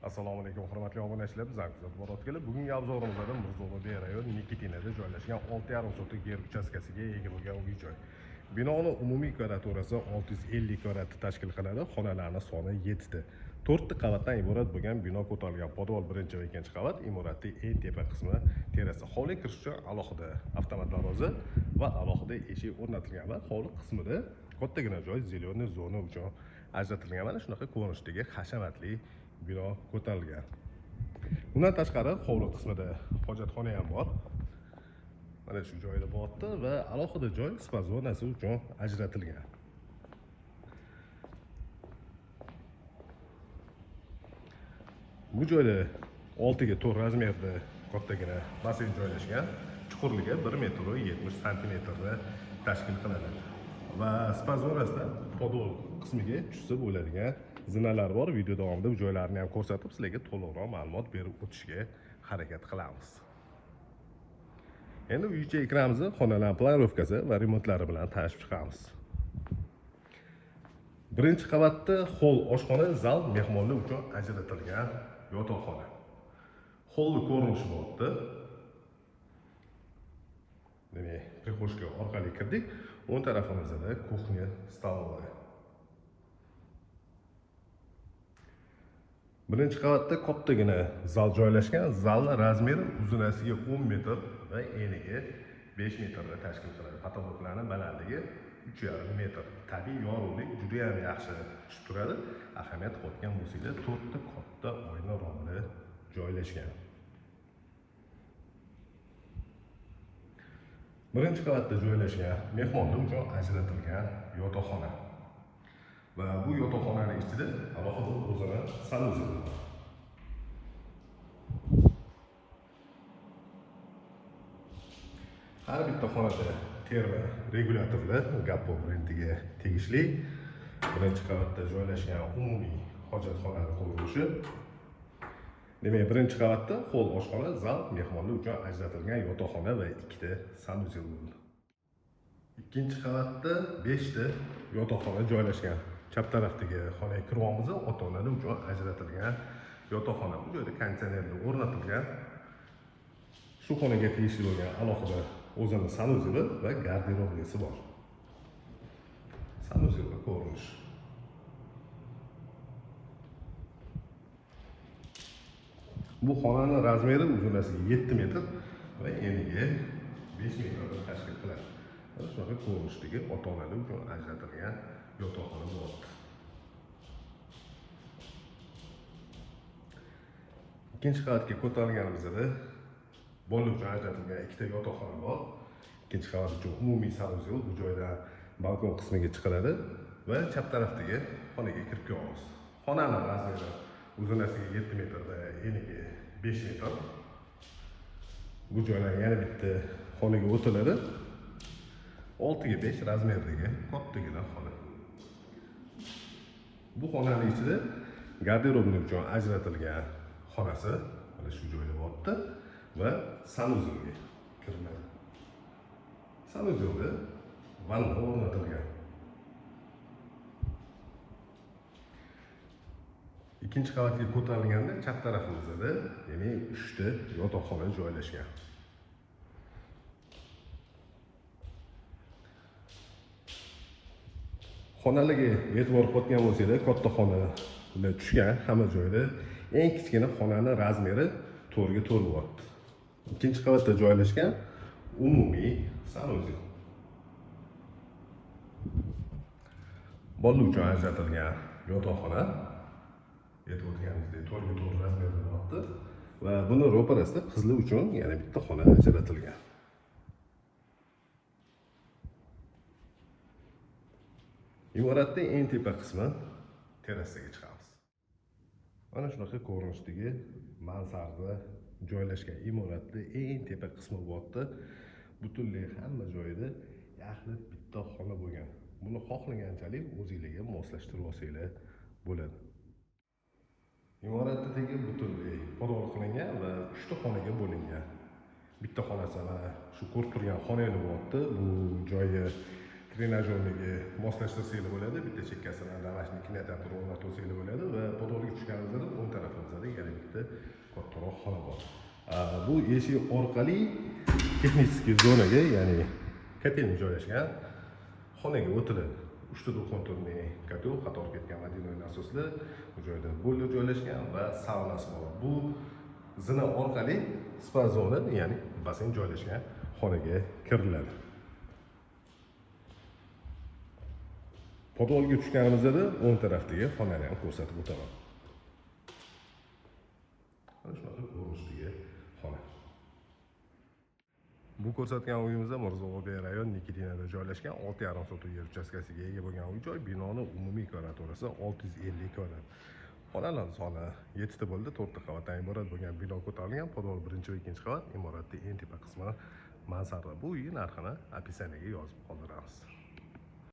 Assalomu alaykum hurmatli obunachilar, bizlar kuzatib borayotganlar. Bugungi obzorimizda Mirzo Ulug'bek rayoni Nikitinada joylashgan 6,5 sotix yer uchastkasiga ega bo'lgan uy-joy. Binoning umumiy kvadraturasi 650 kvadratni tashkil qiladi. Xonalarning soni 7 ta. 4 ta qavatdan iborat bo'lgan bino ko'tarilgan podval birinchi va ikkinchi qavat, imoratning eng tepa qismi terrasa. Hovli kirish uchun alohida avtomat darvoza va alohida eshik o'rnatilgan va hovli qismida kattagina joy zeleniy zona uchun ajratilgan. Mana shunaqa ko'rinishdagi hashamatli bino ko'tarilgan. Bundan tashqari hovli qismida hojatxona ham bor. Mana shu joyda bo'lyapti va alohida joy spa zonasi uchun ajratilgan. Bu joyda 6 ga 4 razmerda kattagina basseyn joylashgan. Chuqurligi 1 metr 70 santimetrni tashkil qiladi. Va spa zonasida podol qismiga tushsa bo'ladigan zinalar bor. Video davomida bu joylarni ham ko'rsatib, sizlarga to'liqroq ma'lumot berib o'tishga harakat qilamiz. Endi uy-ichi ekranimizni xonalar planirovkasi va remontlari bilan tanishib chiqamiz. Birinchi qavatda hol, oshxona, zal, mehmonlar uchun ajratilgan yotoqxona. Holni ko'rinishi bo'lyapti. Demak, prixoshka orqali kirdik. O'ng tarafimizda kuxnya, stolовая. Birinchi qavatda kattagina zal joylashgan. Zalning razmeri uzunasiga 10 metr va eniga 5 metrni tashkil qiladi. Patologlarning balandligi 3,5 metr. Tabiiy yorug'lik juda ham yaxshi tushib turadi. Ahamiyat qilgan bo'lsanglar, 4 ta katta oyna romli joylashgan. Birinchi qavatda joylashgan mehmonlar uchun ajratilgan yotoqxona. Va bu yotoqxonaning ichida alohida o'zini sanuzel bor. Har bitta xonada terma regulyatorlar Gappo brendiga tegishli. Birinchi qavatda joylashgan umumiy hojatxonaning qurilishi. Demak, birinchi qavatda hol, oshxona, zal, mehmonlar uchun ajratilgan yotoqxona va 2 ta sanuzel bo'ldi. Ikkinchi qavatda 5 ta yotoqxona joylashgan. Chap tarafdagi xonaga kirganmiz, ota-onalar uchun ajratilgan yotoqxona. Bu joyda konditsionerlar o'rnatilgan. Shu xonaga tegishli bo'lgan alohida o'zini sanuzeli va garderoblisi bor. Sanuzelga ko'rinish. Bu xonaning razmeri uzunasiga 7 metr va eniga 5 metrni tashkil qiladi. Mana shunaqa ko'rinishdagi ota-onalar uchun ajratilgan yotoqxona bo'lyapti. Ikkinchi qavatga ko'tarilganimizda bolalar uchun ajratilgan 2 ta yotoqxona bor. Ikkinchi qavat uchun umumiy sanuzel, bu joyda balkon qismiga chiqiladi va chap tarafdagi xonaga kirib kelamiz. Xonaning razmeri uzunasiga 7 metr va eniga 5 metr. Bu joydan yana bitta xonaga o'tiladi. 6 ga 5 razmerdagi kattagina xona. Bu xonaning ichida garderobning uchun ajratilgan xonasi mana shu joyda bo'lyapti va sanuzelga kiriladi. Sanuzelda vanna o'rnatilgan. Ikkinchi qavatga ko'tarilganda chap tarafimizda, ya'ni 3 ta yotoqxona joylashgan. Xonalarga e'tibor qilgan bo'lsanglar, katta xonalar tushgan hamma joyda. Eng kichkina xonaning razmeri 4 ga 4 bo'lyapti. Ikkinchi qavatda joylashgan umumiy sanuzel. Bolalar uchun ajratilgan yotoqxona. E'tibor qilganingizdek 4 ga 4 razmerda bo'lyapti va buni ro'parasida qizlar uchun yana bitta xona ajratilgan. Imoratning eng tepa qismi terrasaga chiqamiz. Mana shunaqa ko'rinishdagi mansarda joylashgan imoratning eng tepa qismi bo'lyapti. Butunlay hamma joyida yaxlit bitta xona bo'lgan. Buni xohlaganchalik o'zingizga moslashtirib olsanglar bo'ladi. Imoratdagi butunlay podol qilingan va 3 ta xonaga bo'lingan. Bitta xonasi mana shu ko'rib turgan xonalar bo'lyapti. Bu joyi trenajyorniga moslashtirsanglar bo'ladi. Bitta chekkasidan damashni kinoteatr o'rnatib olsanglar bo'ladi va podolga tushganingizda o'ng tarafimizda xona bor. Bu eshik orqali texnik zonaga, ya'ni kotelni joylashgan xonaga o'tiladi. 3 ta do'konturli kotel, qator ketgan model nasosli bu joyda boiler joylashgan va saunasi bor. Bu zina orqali spa zona, ya'ni basseyn joylashgan xonaga kiriladi. Podolga tushganimizda o'ng tarafdagi xonani ham ko'rsatib o'taman. Mana shunaqa ko'rinishdagi xona. Bu ko'rsatgan uyimizda Mirzo Ulug'bek rayon Nikitinada joylashgan 6,5 sotix yer uchastkasiga ega bo'lgan uy-joy. Binoning umumiy kvadraturasi 650 kvadrat. Xonalar soni 7 ta bo'ldi, 4 ta qavatdan iborat bo'lgan bino ko'tarilgan. Podol 1 va 2 qavat, imoratning eng tepa qismi mansarda. Bu uy narxini opisiyaga yozib qoldiramiz.